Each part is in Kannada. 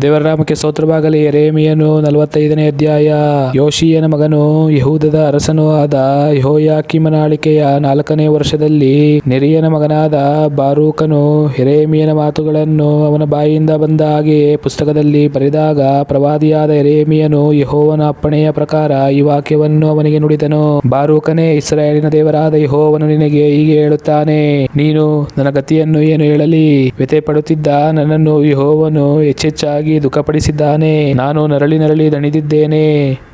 ದೇವರ ನಾಮಕ್ಕೆ ಸ್ತೋತ್ರವಾಗಲಿ. ಯೆರೆಮೀಯನು 45ನೇ ಅಧ್ಯಾಯ. ಯೋಷೀಯನ ಮಗನು ಯೆಹೂದದ ಅರಸನೂ ಆದ ಯೆಹೋಯಾಕೀಮನ ಆಳ್ವಿಕೆಯ 4ನೇ ವರ್ಷದಲ್ಲಿ ನೆರೀಯನ ಮಗನಾದ ಬಾರೂಕನು ಯೆರೆಮೀಯನ ಮಾತುಗಳನ್ನು ಅವನ ಬಾಯಿಂದ ಬಂದ ಹಾಗೆಯೇ ಪುಸ್ತಕದಲ್ಲಿ ಬರೆದಾಗ, ಪ್ರವಾದಿಯಾದ ಯೆರೆಮೀಯನು ಯೆಹೋವನ ಅಪ್ಪಣೆಯ ಪ್ರಕಾರ ಈ ವಾಕ್ಯವನ್ನು ಅವನಿಗೆ ನುಡಿದನು. ಬಾರೂಕನೇ, ಇಸ್ರಾಯೇಲಿನ ದೇವರಾದ ಯೆಹೋವನು ನಿನಗೆ ಹೀಗೆ ಹೇಳುತ್ತಾನೆ, ನೀನು ನನ್ನ ಗತಿಯನ್ನು ಏನು ಹೇಳಲಿ? ವ್ಯಥೆ ಪಡುತ್ತಿದ್ದ ನನ್ನನ್ನು ಯೆಹೋವನು ಹೆಚ್ಚೆಚ್ಚಾಗಿ ದುಃಖಪಡಿಸಿದ್ದಾನೆ. ನಾನು ನರಳಿ ದಣಿದಿದ್ದೇನೆ,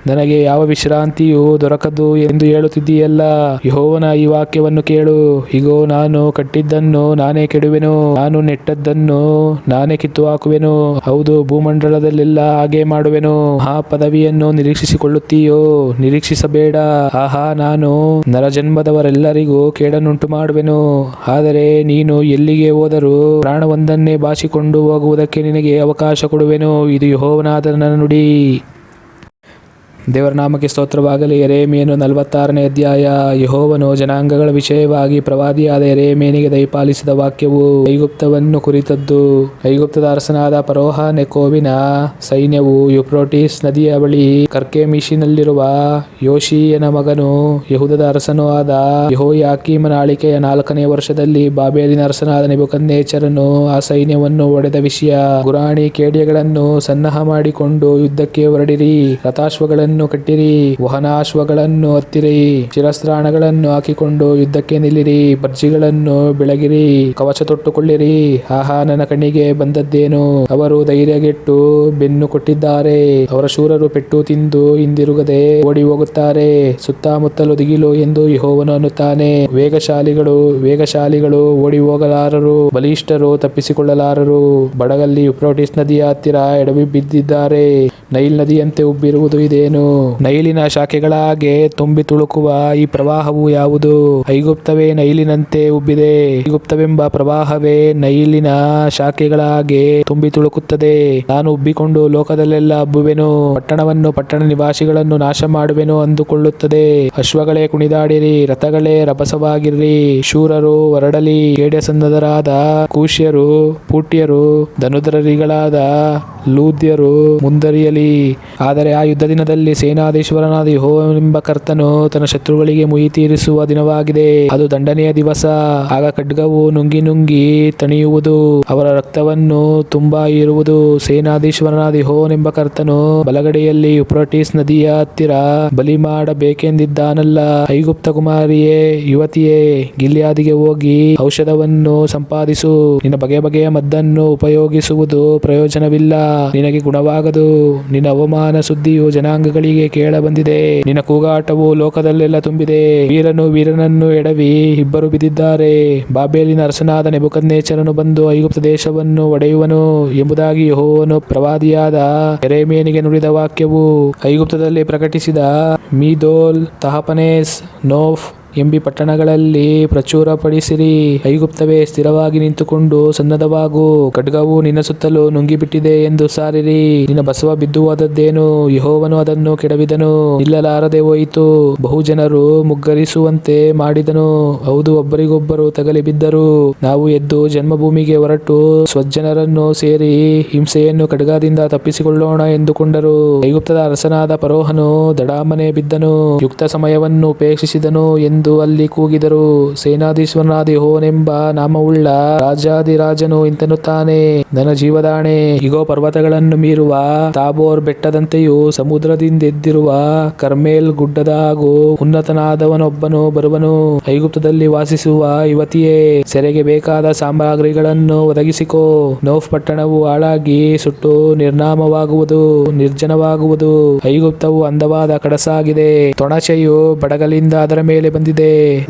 ನನಗೆ ಯಾವ ವಿಶ್ರಾಂತಿಯೂ ದೊರಕದು ಎಂದು ಹೇಳುತ್ತಿದ್ದೀಯಲ್ಲ. ಯೆಹೋವನ ಈ ವಾಕ್ಯವನ್ನು ಕೇಳು. ಇಗೋ, ನಾನು ಕಟ್ಟಿದ್ದನ್ನು ನಾನೇ ಕೆಡುವೆನು, ನಾನು ನೆಟ್ಟದ್ದನ್ನು ನಾನೇ ಕಿತ್ತು ಹಾಕುವೆನು. ಹೌದು, ಭೂಮಂಡಲದಲ್ಲೆಲ್ಲ ಹಾಗೆ ಮಾಡುವೆನು. ಆ ಪದವಿಯನ್ನು ನಿರೀಕ್ಷಿಸಿಕೊಳ್ಳುತ್ತೀಯೋ? ನಿರೀಕ್ಷಿಸಬೇಡ. ಆಹಾ, ನಾನು ನರಜನ್ಮದವರೆಲ್ಲರಿಗೂ ಕೇಡನ್ನುಂಟು ಮಾಡುವೆನು. ಆದರೆ ನೀನು ಎಲ್ಲಿಗೆ ಹೋದರೂ ಪ್ರಾಣವೊಂದನ್ನೇ ಬಾಚಿಕೊಂಡು ಹೋಗುವುದಕ್ಕೆ ನಿನಗೆ ಅವಕಾಶ ಕೊಡುವೆನು. ಇದು ಯೆಹೋವನಾದ ನನ್ನ ನುಡಿ. ದೇವರ ನಾಮಕ್ಕೆ ಸ್ತೋತ್ರವಾಗಲಿ. ಯೆರೆಮೀಯನು 46ನೇ ಅಧ್ಯಾಯ. ಯೆಹೋವನು ಜನಾಂಗಗಳ ವಿಷಯವಾಗಿ ಪ್ರವಾದಿಯಾದ ಯೆರೆಮೀಯನಿಗೆ ದಯಪಾಲಿಸಿದ ವಾಕ್ಯವು ಐಗುಪ್ತವನ್ನು ಕುರಿತದ್ದು. ಐಗುಪ್ತದ ಅರಸನಾದ ಫರೋಹ ನೆಕೋವಿನ ಸೈನ್ಯವು ಯೂಫ್ರೇಟಿಸ್ ನದಿಯ ಬಳಿ ಕರ್ಕೆಮೀಷಿನಲ್ಲಿರುವ ಯೋಷೀಯನ ಮಗನೂ ಯೆಹೂದದ ಅರಸನೂ ಆದ ಯೆಹೋಯಾಕೀಮನ ಆಳ್ವಿಕೆಯ 4ನೇ ವರ್ಷದಲ್ಲಿ ಬಾಬೆಲಿನ ಅರಸನಾದ ನೆಬೂಕದ್ನೆಚ್ಚರನು ಆ ಸೈನ್ಯವನ್ನು ಹೊಡೆದ ವಿಷಯ. ಗುರಾಣಿ ಖೇಡ್ಯಗಳನ್ನು ಸನ್ನಹ ಮಾಡಿಕೊಂಡು ಯುದ್ಧಕ್ಕೆ ಹೊರಡಿರಿ. ರಥಾಶ್ವಗಳನ್ನು ಕಟ್ಟಿರಿ, ವಾಹನಾಶ್ವಗಳನ್ನು ಹತ್ತಿರಿ, ಶಿರಸ್ತ್ರಾಣಗಳನ್ನು ಹಾಕಿಕೊಂಡು ಯುದ್ಧಕ್ಕೆ ನಿಲ್ಲಿರಿ. ಬರ್ಜಿಗಳನ್ನು ಬೆಳಗಿರಿ, ಕವಚ ತೊಟ್ಟುಕೊಳ್ಳಿರಿ. ಆಹಾ, ನನ್ನ ಕಣ್ಣಿಗೆ ಬಂದದ್ದೇನು? ಅವರು ಧೈರ್ಯಗೆಟ್ಟು ಬೆನ್ನು ಕೊಟ್ಟಿದ್ದಾರೆ. ಅವರ ಶೂರರು ಪೆಟ್ಟು ತಿಂದು ಹಿಂದಿರುಗದೆ ಓಡಿ ಹೋಗುತ್ತಾರೆ. ಸುತ್ತಮುತ್ತಲು ದಿಗಿಲು ಎಂದು ಯೆಹೋವನು ಅನ್ನುತ್ತಾನೆ. ವೇಗಶಾಲಿಗಳು ಓಡಿ ಹೋಗಲಾರರು, ಬಲಿಷ್ಠರು ತಪ್ಪಿಸಿಕೊಳ್ಳಲಾರರು. ಬಡಗಲ್ಲಿ ಯೂಫ್ರೇಟಿಸ್ ನದಿಯ ಹತ್ತಿರ ಎಡವಿ ಬಿದ್ದಿದ್ದಾರೆ. ನೈಲ್ ನದಿಯಂತೆ ಉಬ್ಬಿರುವುದು ಇದೇನು? ನೈಲಿನ ಶಾಖೆಗಳ ಹಾಗೆ ತುಂಬಿ ತುಳುಕುವ ಈ ಪ್ರವಾಹವು ಯಾವುದು? ಐಗುಪ್ತವೇ ನೈಲಿನಂತೆ ಉಬ್ಬಿದೆ. ಐಗುಪ್ತವೆಂಬ ಪ್ರವಾಹವೇ ನೈಲಿನ ಶಾಖೆಗಳ ಹಾಗೆ ತುಂಬಿ ತುಳುಕುತ್ತದೆ. ನಾನು ಉಬ್ಬಿಕೊಂಡು ಲೋಕದಲ್ಲೆಲ್ಲ ಹಬ್ಬುವೆನು, ಪಟ್ಟಣ ನಿವಾಸಿಗಳನ್ನು ನಾಶ ಮಾಡುವೆನು ಅಂದುಕೊಳ್ಳುತ್ತದೆ. ಅಶ್ವಗಳೇ ಕುಣಿದಾಡಿರಿ, ರಥಗಳೇ ರಭಸವಾಗಿರ್ರಿ. ಶೂರರು ಹೊರಡಲಿ, ಖೇಡ್ಯಸನ್ನದ್ಧರಾದ ಕೂಷ್ಯರು, ಪೂಟ್ಯರು, ಧನುರ್ಧಾರಿಗಳಾದ ಲೂದ್ಯರು ಮುಂದರಿಯಲಿ. ಆದರೆ ಆ ಯುದ್ಧ ದಿನದಲ್ಲಿ ಸೇನಾಧೀಶ್ವರನಾದ ಯೆಹೋವನೆಂಬ ಕರ್ತನು ತನ್ನ ಶತ್ರುಗಳಿಗೆ ಮುಯ್ಯಿ ತೀರಿಸುವ ದಿನವಾಗಿದೆ. ಅದು ದಂಡನೆಯ ದಿವಸ. ಆಗ ಖಡ್ಗವು ನುಂಗಿ ತಣಿಯುವುದು, ಅವರ ರಕ್ತವನ್ನು ತುಂಬಾ ಹೀರುವುದು. ಸೇನಾಧೀಶ್ವರನಾದ ಯೆಹೋವನೆಂಬ ಕರ್ತನು ಬಲಗಡೆಯಲ್ಲಿ ಯೂಫ್ರೇಟಿಸ್ ನದಿಯ ಹತ್ತಿರ ಬಲಿ ಮಾಡಬೇಕೆಂದಿದ್ದಾನಲ್ಲ. ಐಗುಪ್ತ ಕುಮಾರಿಯೇ, ಯುವತಿಯೇ, ಗಿಲ್ಯಾದಿಗೆ ಹೋಗಿ ಔಷಧವನ್ನು ಸಂಪಾದಿಸು. ನಿನ್ನ ಬಗೆಯ ಮದ್ದನ್ನು ಉಪಯೋಗಿಸುವುದು ಪ್ರಯೋಜನವಿಲ್ಲ, ನಿನಗೆ ಗುಣವಾಗದು. ನಿನ್ನ ಅವಮಾನ ಸುದ್ದಿಯು ಜನಾಂಗಗಳಿಗೆ ಕೇಳ ಬಂದಿದೆ. ನಿನ್ನ ಕೂಗಾಟವು ಲೋಕದಲ್ಲೆಲ್ಲ ತುಂಬಿದೆ. ವೀರನನ್ನು ಎಡವಿ ಇಬ್ಬರು ಬಿದ್ದಿದ್ದಾರೆ. ಬಾಬೆಲಿನ ಅರಸನಾದ ನೆಬೂಕದ್ನೆಚ್ಚರನು ಬಂದು ಐಗುಪ್ತ ದೇಶವನ್ನು ಒಡೆಯುವನು ಎಂಬುದಾಗಿ ಯೆಹೋವನು ಪ್ರವಾದಿಯಾದ ಯೆರೆಮೀಯನಿಗೆ ನುಡಿದ ವಾಕ್ಯವು. ಐಗುಪ್ತದಲ್ಲಿ ಪ್ರಕಟಿಸಿದ ಮೀದೋಲ್, ತಹಪನೇಸ್, ನೋಫ್ ಎಂಬಿ ಪಟ್ಟಣಗಳಲ್ಲಿ ಪ್ರಚುರಪಡಿಸಿರಿ. ಐಗುಪ್ತವೇ, ಸ್ಥಿರವಾಗಿ ನಿಂತುಕೊಂಡು ಸನ್ನದ್ಧವಾಗು, ಖಡ್ಗವು ನಿನ್ನ ಸುತ್ತಲೂ ನುಂಗಿಬಿಟ್ಟಿದೆ ಎಂದು ಸಾರಿರಿ. ನಿನ್ನ ಬಸವ ಬಿದ್ದು ಹೋದದ್ದೇನು? ಯೆಹೋವನು ಅದನ್ನು ಕೆಡವಿದನು, ನಿಲ್ಲಲಾರದೆ ಹೋಯಿತು. ಬಹುಜನರು ಮುಗ್ಗರಿಸುವಂತೆ ಮಾಡಿದನು. ಹೌದು, ಒಬ್ಬರಿಗೊಬ್ಬರು ತಗಲಿ ಬಿದ್ದರು. ನಾವು ಎದ್ದು ಜನ್ಮಭೂಮಿಗೆ ಹೊರಟು ಸ್ವಜನರನ್ನು ಸೇರಿ ಹಿಂಸೆಯನ್ನು ಖಡ್ಗದಿಂದ ತಪ್ಪಿಸಿಕೊಳ್ಳೋಣ ಎಂದುಕೊಂಡರು. ಐಗುಪ್ತದ ಅರಸನಾದ ಫರೋಹನು ದಡಾಮನೆ ಬಿದ್ದನು, ಯುಕ್ತ ಸಮಯವನ್ನು ಉಪೇಕ್ಷಿಸಿದನು ಎಂದು ಅಲ್ಲಿ ಕೂಗಿದರು. ಸೇನಾಧೀಶ್ವರನಾದ ಯೆಹೋವನೆಂಬ ನಾಮವುಳ್ಳ ರಾಜಾಧಿರಾಜನು ಇಂತೆನ್ನುತ್ತಾನೆ, ನನ್ನ ಜೀವದಾಣೆ, ಇಗೋ, ಪರ್ವತಗಳನ್ನು ಮೀರುವ ತಾಬೋರ್ ಬೆಟ್ಟದಂತೆಯೂ ಸಮುದ್ರದಿಂದೆದ್ದಿರುವ ಕರ್ಮೇಲ್ ಗುಡ್ಡದ ಹಾಗೂ ಉನ್ನತನಾದವನೊಬ್ಬನು ಬರುವನು. ಐಗುಪ್ತದಲ್ಲಿ ವಾಸಿಸುವ ಯುವತಿಯೇ, ಸೆರೆಗೆ ಬೇಕಾದ ಸಾಮಗ್ರಿಗಳನ್ನು ಒದಗಿಸಿಕೋ. ನೋಫ್ ಪಟ್ಟಣವು ಹಾಳಾಗಿ ಸುಟ್ಟು ನಿರ್ನಾಮವಾಗುವುದು, ನಿರ್ಜನವಾಗುವುದು. ಐಗುಪ್ತವು ಅಂದವಾದ ಕಡಸಾಗಿದೆ, ತೊಣಚೆಯು ಬಡಗಲಿಂದ ಅದರ ಮೇಲೆ ಬಂದಿದೆ.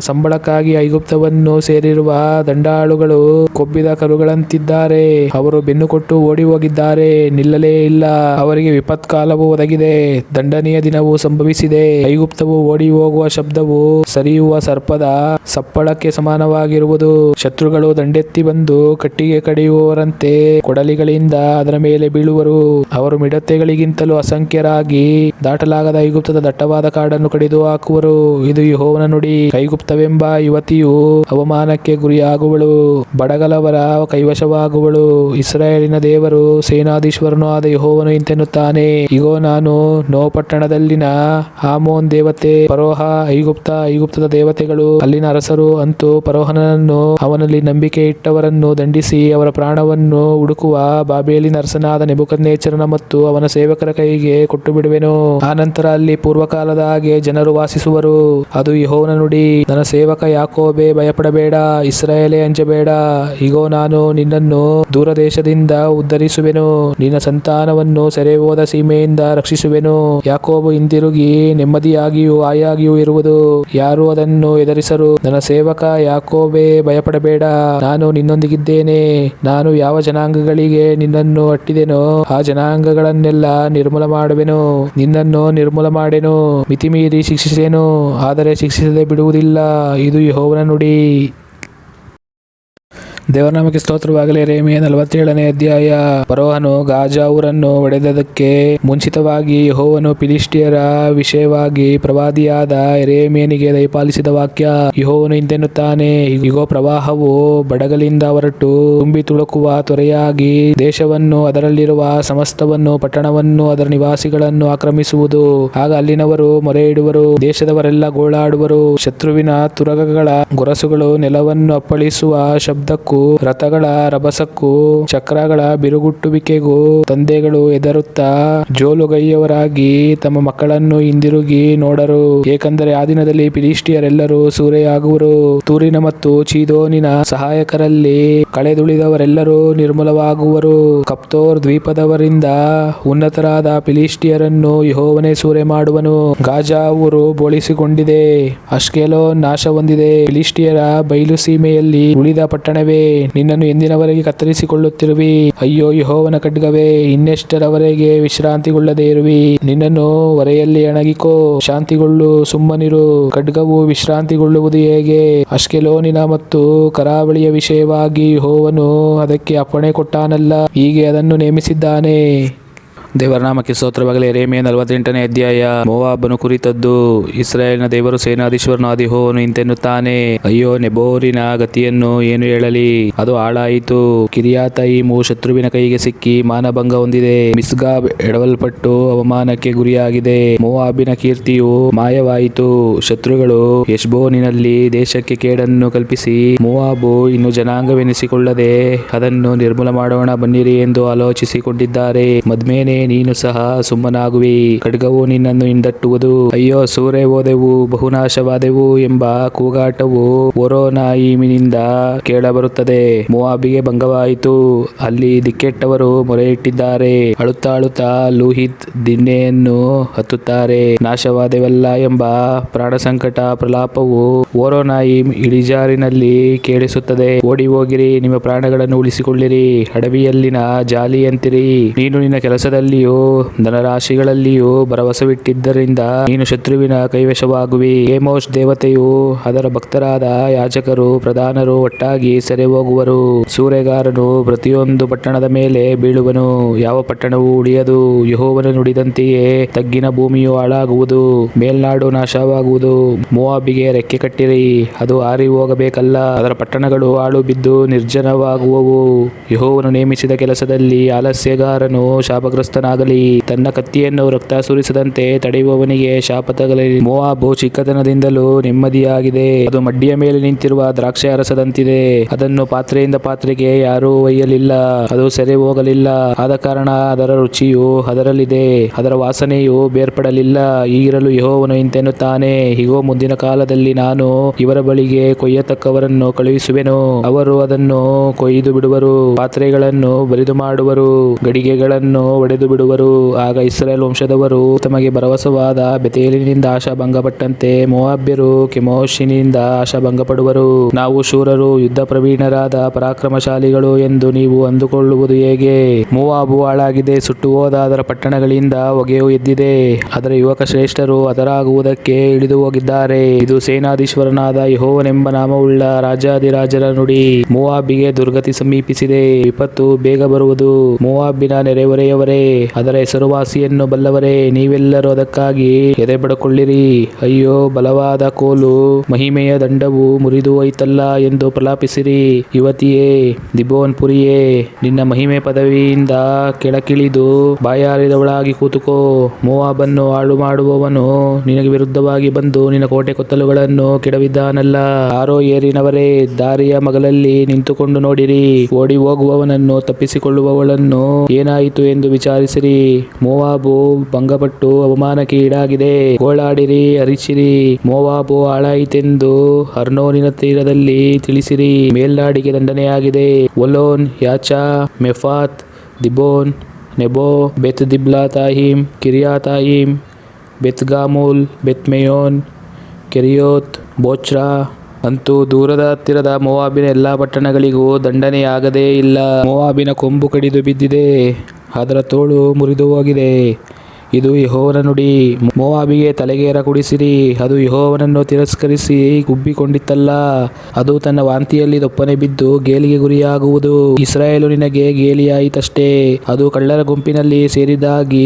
ಸಂಬಳಕ್ಕಾಗಿ ಐಗುಪ್ತವನ್ನು ಸೇರಿರುವ ದಂಡಾಳುಗಳು ಕೊಬ್ಬಿದ ಕರುಗಳಂತಿದ್ದಾರೆ. ಅವರು ಬೆನ್ನು ಕೊಟ್ಟು ಓಡಿ ಹೋಗಿದ್ದಾರೆ, ನಿಲ್ಲಲೇ ಇಲ್ಲ. ಅವರಿಗೆ ವಿಪತ್ಕಾಲವು ಒದಗಿದೆ, ದಂಡನೆಯ ದಿನವು ಸಂಭವಿಸಿದೆ. ಐಗುಪ್ತವು ಓಡಿ ಹೋಗುವ ಶಬ್ದವು ಸರಿಯುವ ಸರ್ಪದ ಸಪ್ಪಳಕ್ಕೆ ಸಮಾನವಾಗಿರುವುದು. ಶತ್ರುಗಳು ದಂಡೆತ್ತಿ ಬಂದು ಕಟ್ಟಿಗೆ ಕಡಿಯುವವರಂತೆ ಕೊಡಲಿಗಳಿಂದ ಅದರ ಮೇಲೆ ಬೀಳುವರು. ಅವರು ಮಿಡತೆಗಳಿಗಿಂತಲೂ ಅಸಂಖ್ಯರಾಗಿ ದಾಟಲಾಗದ ಐಗುಪ್ತದ ದಟ್ಟವಾದ ಕಾಡನ್ನು ಕಡಿದು ಹಾಕುವರು. ಇದು ಯೆಹೋವನ ನುಡಿ. ನೋಡಿ, ಐಗುಪ್ತವೆಂಬ ಯುವತಿಯು ಅವಮಾನಕ್ಕೆ ಗುರಿಯಾಗುವಳು, ಬಡಗಲವರ ಕೈವಶವಾಗುವಳು. ಇಸ್ರಾಯೇಲಿನ ದೇವರು ಸೇನಾಧೀಶ್ವರನು ಆದ ಯೆಹೋವನು ಇಂತೆನ್ನುತ್ತಾನೆ, ಇಗೋ, ನಾನು ನೋ ಪಟ್ಟಣದಲ್ಲಿನ ಆಮೋನ್ ದೇವತೆ ಫರೋಹ, ಐಗುಪ್ತದ ದೇವತೆಗಳು, ಅಲ್ಲಿನ ಅರಸರು, ಅಂತೂ ಫರೋಹನನ್ನು ಅವನಲ್ಲಿ ನಂಬಿಕೆ ಇಟ್ಟವರನ್ನು ದಂಡಿಸಿ ಅವರ ಪ್ರಾಣವನ್ನು ಹುಡುಕುವ ಬಾಬೇಲಿನ ಅರಸನಾದ ನೆಬೂಕದ್ನೆಚ್ಚರನ ಮತ್ತು ಅವನ ಸೇವಕರ ಕೈಗೆ ಕೊಟ್ಟು ಬಿಡುವೆನು. ಆನಂತರ ಅಲ್ಲಿ ಪೂರ್ವಕಾಲದ ಹಾಗೆ ಜನರು ವಾಸಿಸುವರು. ಅದು ಯೆಹೋವನ ನುಡಿ. ನನ್ನ ಸೇವಕ ಯಾಕೋಬೇ, ಭಯಪಡಬೇಡ, ಇಸ್ರಾಯೇಲೇ, ಅಂಜಬೇಡ. ಇಗೋ, ನಾನು ನಿನ್ನನ್ನು ದೂರದೇಶದಿಂದ ಉದ್ಧರಿಸುವೆನು, ನಿನ್ನ ಸಂತಾನವನ್ನು ಸೆರೆ ಹೋದ ಸೀಮೆಯಿಂದ ರಕ್ಷಿಸುವೆನು. ಯಾಕೋಬು ಹಿಂದಿರುಗಿ ನೆಮ್ಮದಿಯಾಗಿಯೂ ಹಾಯಾಗಿಯೂ ಇರುವುದು, ಯಾರೂ ಅದನ್ನು ಎದುರಿಸರು. ನನ್ನ ಸೇವಕ ಯಾಕೋಬೇ, ಭಯಪಡಬೇಡ, ನಾನು ನಿನ್ನೊಂದಿಗಿದ್ದೇನೆ. ನಾನು ಯಾವ ಜನಾಂಗಗಳಿಗೆ ನಿನ್ನನ್ನು ಅಟ್ಟಿದೆನೋ ಆ ಜನಾಂಗಗಳನ್ನೆಲ್ಲ ನಿರ್ಮೂಲ ಮಾಡುವೆನು. ನಿನ್ನನ್ನು ನಿರ್ಮೂಲ ಮಾಡೆನು, ಮಿತಿಮೀರಿ ಶಿಕ್ಷಿಸೆನು, ಆದರೆ ಶಿಕ್ಷಿಸದೆ ಬಿಡುವುದಿಲ್ಲ. ಇದು ಯೆಹೋವನ ನುಡಿ. ದೇವರ ನಾಮಕ್ಕೆ ಸ್ತೋತ್ರವಾಗಲಿ. ಯೆರೆಮೀಯ 47ನೇ ಅಧ್ಯಾಯ. ಫರೋಹನು ಗಾಜಾ ಊರನ್ನು ಹೊಡೆದದಕ್ಕೆ ಮುಂಚಿತವಾಗಿ ಯೆಹೋವನು ಫಿಲಿಷ್ಟಿಯರ ವಿಷಯವಾಗಿ ಪ್ರವಾದಿಯಾದ ಯೆರೆಮೀಯನಿಗೆ ದಯಪಾಲಿಸಿದ ವಾಕ್ಯ. ಯೆಹೋವನು ಇಂತೆನ್ನುತ್ತಾನೆ, ಇಗೋ, ಪ್ರವಾಹವು ಬಡಗಲಿಂದ ಹೊರಟು ತುಂಬಿ ತುಳುಕುವ ತೊರೆಯಾಗಿ ದೇಶವನ್ನು, ಅದರಲ್ಲಿರುವ ಸಮಸ್ತವನ್ನು, ಪಟ್ಟಣವನ್ನು, ಅದರ ನಿವಾಸಿಗಳನ್ನು ಆಕ್ರಮಿಸುವುದು. ಆಗ ಅಲ್ಲಿನವರು ಮೊರೆ ಇಡುವರು, ದೇಶದವರೆಲ್ಲ ಗೋಳಾಡುವರು. ಶತ್ರುವಿನ ತುರಗಗಳ ಗೊರಸುಗಳು ನೆಲವನ್ನು ಅಪ್ಪಳಿಸುವ ಶಬ್ದಕ್ಕೂ, ರಥಗಳ ರಭಸಕ್ಕೂ, ಚಕ್ರಗಳ ಬಿರುಗುಟ್ಟುವಿಕೆಗೂ ತಂದೆಗಳು ಹೆದರುತ್ತಾ ಜೋಲುಗೈಯವರಾಗಿ ತಮ್ಮ ಮಕ್ಕಳನ್ನು ಹಿಂದಿರುಗಿ ನೋಡರು. ಏಕೆಂದರೆ ಆ ದಿನದಲ್ಲಿ ಫಿಲಿಷ್ಟಿಯರೆಲ್ಲರೂ ಸೂರೆಯಾಗುವರು. ತೂರಿನ ಮತ್ತು ಚೀದೋನಿನ ಸಹಾಯಕರಲ್ಲಿ ಕಳೆದುಳಿದವರೆಲ್ಲರೂ ನಿರ್ಮೂಲವಾಗುವರು. ಕಫ್ತೋರ್ ದ್ವೀಪದವರಿಂದ ಉನ್ನತರಾದ ಫಿಲಿಷ್ಟಿಯರನ್ನು ಯೆಹೋವನೇ ಸೂರೆ ಮಾಡುವನು. ಗಾಜಾ ಊರು ಬೋಳಿಸಿಕೊಂಡಿದೆ, ಅಷ್ಕೆಲೋನ್ ನಾಶ ಹೊಂದಿದೆ. ಫಿಲಿಷ್ಟಿಯರ ಬಯಲು ಸೀಮೆಯಲ್ಲಿ ಉಳಿದ ಪಟ್ಟಣವೇ, ನಿನ್ನನ್ನು ಎಂದಿನವರೆಗೆ ಕತ್ತರಿಸಿಕೊಳ್ಳುತ್ತಿರುವಿ. ಅಯ್ಯೋ ಯೆಹೋವನ ಖಡ್ಗವೇ, ಇನ್ನೆಷ್ಟರವರೆಗೆ ವಿಶ್ರಾಂತಿಗೊಳ್ಳದೆ ಇರುವಿ? ನಿನ್ನನ್ನು ಹೊರೆಯಲ್ಲಿ ಅಣಗಿಕೋ, ಶಾಂತಿಗೊಳ್ಳು, ಸುಮ್ಮನಿರು. ಖಡ್ಗವು ವಿಶ್ರಾಂತಿಗೊಳ್ಳುವುದು ಹೇಗೆ? ಅಷ್ಕೆಲೋನಿನ ಮತ್ತು ಕರಾವಳಿಯ ವಿಷಯವಾಗಿ ಯೆಹೋವನು ಅದಕ್ಕೆ ಅಪ್ಪಣೆ ಕೊಟ್ಟಾನಲ್ಲ, ಹೀಗೆ ಅದನ್ನು ನೇಮಿಸಿದ್ದಾನೆ. ದೇವರ ನಾಮಕ್ಕೆ ಸ್ತೋತ್ರವಾಗಲಿ. ಯೆರೆಮೀಯ 48ನೇ ಅಧ್ಯಾಯ. ಮೋವಾಬನು ಕುರಿತದ್ದು. ಇಸ್ರಾಯೇಲಿನ ದೇವರು ಸೇನಾಧೀಶ್ವರನಾದ ಯೆಹೋವನು ಇಂತೆನ್ನುತ್ತಾನೆ, ಅಯ್ಯೋ, ನೆಬೋರಿನ ಗತಿಯನ್ನು ಏನು ಹೇಳಲಿ? ಅದು ಹಾಳಾಯಿತು. ಕಿರ್ಯಾತಯಿಮು ಶತ್ರುವಿನ ಕೈಗೆ ಸಿಕ್ಕಿ ಮಾನಭಂಗ ಹೊಂದಿದೆ. ಮಿಸ್ಗಾಬ್ ಎಡವಲ್ಪಟ್ಟು ಅವಮಾನಕ್ಕೆ ಗುರಿಯಾಗಿದೆ. ಮೋವಾಬಿನ ಕೀರ್ತಿಯು ಮಾಯವಾಯಿತು. ಶತ್ರುಗಳು ಹೆಷ್ಬೋನಿನಲ್ಲಿ ದೇಶಕ್ಕೆ ಕೇಡನ್ನು ಕಲ್ಪಿಸಿ, ಮೋವಾಬು ಇನ್ನು ಜನಾಂಗವೆನಿಸಿಕೊಳ್ಳದೆ ಅದನ್ನು ನಿರ್ಮೂಲ ಮಾಡೋಣ ಬನ್ನಿರಿ ಎಂದು ಆಲೋಚಿಸಿಕೊಂಡಿದ್ದಾರೆ. ಮದ್ಮೇನೆ, ನೀನು ಸಹ ಸುಮ್ಮನಾಗುವಿ, ಖಡ್ಗವು ನಿನ್ನನ್ನು ಹಿಂದಟ್ಟುವುದು. ಅಯ್ಯೋ, ಸೂರೆ ಹೋದೆವು, ಬಹುನಾಶವಾದೆವು ಎಂಬ ಕೂಗಾಟವು ಹೊರೋನಾಯಿಮಿನಿಂದ ಕೇಳಬರುತ್ತದೆ. ಮೋವಾಬಿಗೆ ಭಂಗವಾಯಿತು, ಅಲ್ಲಿ ದಿಕ್ಕೆಟ್ಟವರು ಮೊರೆಯಿಟ್ಟಿದ್ದಾರೆ. ಅಳುತ್ತಾ ಅಳುತ್ತಾ ಲೂಹಿತ್ ದಿನ್ನೆಯನ್ನು ಹತ್ತುತ್ತಾರೆ. ನಾಶವಾದೆವಲ್ಲ ಎಂಬ ಪ್ರಾಣಸಂಕಟ ಪ್ರಲಾಪವು ಹೊರೋನಾಯಿಮ್ ಇಳಿಜಾರಿನಲ್ಲಿ ಕೇಳಿಸುತ್ತದೆ. ಓಡಿ ಹೋಗಿರಿ, ನಿಮ್ಮ ಪ್ರಾಣಗಳನ್ನು ಉಳಿಸಿಕೊಳ್ಳಿರಿ, ಅಡವಿಯಲ್ಲಿನ ಜಾಲಿಯಂತಿರಿ. ನೀನು ನಿನ್ನ ಕೆಲಸದಲ್ಲಿಯೂ ಧನರಾಶಿಗಳಲ್ಲಿಯೂ ಭರವಸವಿಟ್ಟಿದ್ದರಿಂದ ನೀನು ಶತ್ರುವಿನ ಕೈವಶವಾಗುವಿ. ಕೇಮೋಷ್ ದೇವತೆಯು ಅದರ ಭಕ್ತರಾದ ಯಾಜಕರು ಪ್ರಧಾನರು ಒಟ್ಟಾಗಿ ಸೆರೆ ಹೋಗುವರು. ಸೂರೆಗಾರನು ಪ್ರತಿಯೊಂದು ಪಟ್ಟಣದ ಮೇಲೆ ಬೀಳುವನು, ಯಾವ ಪಟ್ಟಣವೂ ಉಳಿಯದು. ಯೆಹೋವನು ನುಡಿದಂತೆಯೇ ತಗ್ಗಿನ ಭೂಮಿಯು ಹಾಳಾಗುವುದು, ಮೇಲ್ನಾಡು ನಾಶವಾಗುವುದು. ಮೋವಾಬಿಗೆ ರೆಕ್ಕೆ ಕಟ್ಟಿರಿ, ಅದು ಹಾರಿ ಹೋಗಬೇಕಲ್ಲ, ಅದರ ಪಟ್ಟಣಗಳು ಹಾಳು ಬಿದ್ದು ನಿರ್ಜನವಾಗುವವು. ಯೆಹೋವನು ನೇಮಿಸಿದ ಕೆಲಸದಲ್ಲಿ ಆಲಸ್ಯಗಾರನು ಶಾಪಗ್ರಸ್ತನಾಗಲಿ. ತನ್ನ ಕತ್ತಿಯನ್ನು ರಕ್ತ ಸುರಿಸದಂತೆ ತಡೆಯುವವನಿಗೆ ಶಾಪ ತಗಲಿ. ಮೋವಾಬು ಚಿಕ್ಕತನದಿಂದಲೂ ನೆಮ್ಮದಿಯಾಗಿದೆ. ಅದು ಮಡ್ಡಿಯ ಮೇಲೆ ನಿಂತಿರುವ ದ್ರಾಕ್ಷಿ ಅರಸದಂತಿದೆ. ಅದನ್ನು ಪಾತ್ರೆಯಿಂದ ಪಾತ್ರೆಗೆ ಯಾರೂ ಒಯ್ಯಲಿಲ್ಲ, ಅದು ಸೆರೆ ಹೋಗಲಿಲ್ಲ. ಆದ ಕಾರಣ ಅದರ ರುಚಿಯು ಅದರಲ್ಲಿದೆ, ಅದರ ವಾಸನೆಯು ಬೇರ್ಪಡಲಿಲ್ಲ. ಹೀಗಿರಲು ಯೆಹೋವನು ಇಂತೆನ್ನುತ್ತಾನೆ, ಇಗೋ, ಮುಂದಿನ ಕಾಲದಲ್ಲಿ ನಾನು ಇವರ ಬಳಿಗೆ ಕೊಯ್ಯತಕ್ಕವರನ್ನು ಕಳುಹಿಸುವೆನು. ಅವರು ಅದನ್ನು ಕೊಯ್ದು ಬಿಡುವರು, ಪಾತ್ರೆಗಳನ್ನು ಬರಿದು ಮಾಡುವರು, ಗಡಿಗೆಗಳನ್ನು ಒಡೆದು ಬಿಡುವರು. ಆಗ ಇಸ್ರಾಯೇಲ್ ವಂಶದವರು ತಮಗೆ ಭರವಸವಾದ ಬೆತೇಲಿನಿಂದ ಆಶಾಭಂಗಪಟ್ಟಂತೆ ಮೋವಾಬ್ಯರು ಕೆಮೋಷಿನಿಂದ ಆಶಾಭಂಗಪಡುವರು. ನಾವು ಶೂರರು, ಯುದ್ಧ ಪ್ರವೀಣರಾದ ಪರಾಕ್ರಮಶಾಲಿಗಳು ಎಂದು ನೀವು ಅಂದುಕೊಳ್ಳುವುದು ಹೇಗೆ? ಮೋವಾಬು ಹಾಳಾಗಿದೆ, ಸುಟ್ಟು ಹೋದ ಅದರ ಪಟ್ಟಣಗಳಿಂದ ಹೊಗೆಯು ಎದ್ದಿದೆ. ಅದರ ಯುವಕ ಶ್ರೇಷ್ಠರು ಹತರಾಗುವುದಕ್ಕೆ ಇಳಿದು ಹೋಗಿದ್ದಾರೆ. ಇದು ಸೇನಾಧೀಶ್ವರನಾದ ಯೆಹೋವನೆಂಬ ನಾಮವುಳ್ಳ ರಾಜಾಧಿರಾಜರ ನುಡಿ. ಮೋವಾಬಿಗೆ ದುರ್ಗತಿ ಸಮೀಪಿಸಿದೆ, ವಿಪತ್ತು ಬೇಗ ಬರುವುದು. ಮೋವಾಬಿನ ನೆರೆಹೊರೆಯವರೇ, ಅದರ ಹೆಸರುವಾಸಿಯನ್ನು ಬಲ್ಲವರೇ, ನೀವೆಲ್ಲರೂ ಅದಕ್ಕಾಗಿ ಎದೆ ಬಡಕೊಳ್ಳಿರಿ. ಅಯ್ಯೋ, ಬಲವಾದ ಕೋಲು, ಮಹಿಮೆಯ ದಂಡವು ಮುರಿದು ಹೋಯಿತಲ್ಲ ಎಂದು ಪ್ರಲಾಪಿಸಿರಿ. ಯುವತಿಯೇ, ದಿಬೋನ್ ಪುರಿಯೇ, ನಿನ್ನ ಮಹಿಮೆ ಪದವಿಯಿಂದ ಕೆಳಗಿಳಿದು ಬಾಯಾರಿದವಳಾಗಿ ಕೂತುಕೋ. ಮೋವಾಬನ್ನು ಹಾಳು ಮಾಡುವವನು ನಿನಗೆ ವಿರುದ್ಧವಾಗಿ ಬಂದು ನಿನ್ನ ಕೋಟೆ ಕೊತ್ತಲುಗಳನ್ನು ಕೆಡವಿದ್ದಾನಲ್ಲ. ಆರೋಯೇರಿನವರೇ, ದಾರಿಯ ಮಗಲಲ್ಲಿ ನಿಂತುಕೊಂಡು ನೋಡಿರಿ. ಓಡಿ ಹೋಗುವವನನ್ನು, ತಪ್ಪಿಸಿಕೊಳ್ಳುವವಳನ್ನು ಏನಾಯಿತು ಎಂದು ವಿಚಾರಿಸಿರಿ. ಮೋವಾಬು ಭಂಗಪಟ್ಟು ಅವಮಾನಕ್ಕೆ ಈಡಾಗಿದೆ. ಗೋಳಾಡಿರಿ, ಅರಿಚಿರಿ. ಮೋವಾಬು ಹಾಳಾಯಿತೆಂದು ಅರ್ನೋನಿನ ತೀರದಲ್ಲಿ ತಿಳಿಸಿರಿ. ಮೇಲ್ನಾಡಿಗೆ ದಂಡನೆಯಾಗಿದೆ. ಒಲೋನ್, ಯಾಚಾ, ಮೆಫಾತ್, ದಿಬೋನ್, ನೆಬೋ, ಬೆತ್ ದಿಬ್ಲಾತಾಯಿಮ್, ಕಿರಿಯಾತಾಯಿಮ್, ಬೆತ್ಗಾಮೂಲ್, ಬೆತ್ಮೆಯೋನ್, ಕೆರಿಯೋತ್, ಬೋಚ್ರಾ. ಅಂತೂ ದೂರದ ಹತ್ತಿರದ ಮೋವಾಬಿನ ಎಲ್ಲಾ ಪಟ್ಟಣಗಳಿಗೂ ದಂಡನೆಯಾಗದೇ ಇಲ್ಲ. ಮೋವಾಬಿನ ಕೊಂಬು ಕಡಿದು ಬಿದ್ದಿದೆ, ಅದರ ತೋಳು ಮುರಿದು ಹೋಗಿದೆ. ಇದು ಯೆಹೋವನ ನುಡಿ. ಮೋವಾಬಿಗೆ ತಲೆಗೇರ ಕುಡಿಸಿರಿ. ಅದು ಯೆಹೋವನನ್ನು ತಿರಸ್ಕರಿಸಿ ಉಬ್ಬಿಕೊಂಡಿತ್ತಲ್ಲ. ಅದು ತನ್ನ ವಾಂತಿಯಲ್ಲಿ ದೊಪ್ಪನೆ ಬಿದ್ದು ಗೇಲಿಗೆ ಗುರಿಯಾಗುವುದು. ಇಸ್ರಾಯೇಲು ನಿನಗೆ ಗೇಲಿಯಾಯಿತಷ್ಟೇ. ಅದು ಕಳ್ಳರ ಗುಂಪಿನಲ್ಲಿ ಸೇರಿದ್ದಾಗಿ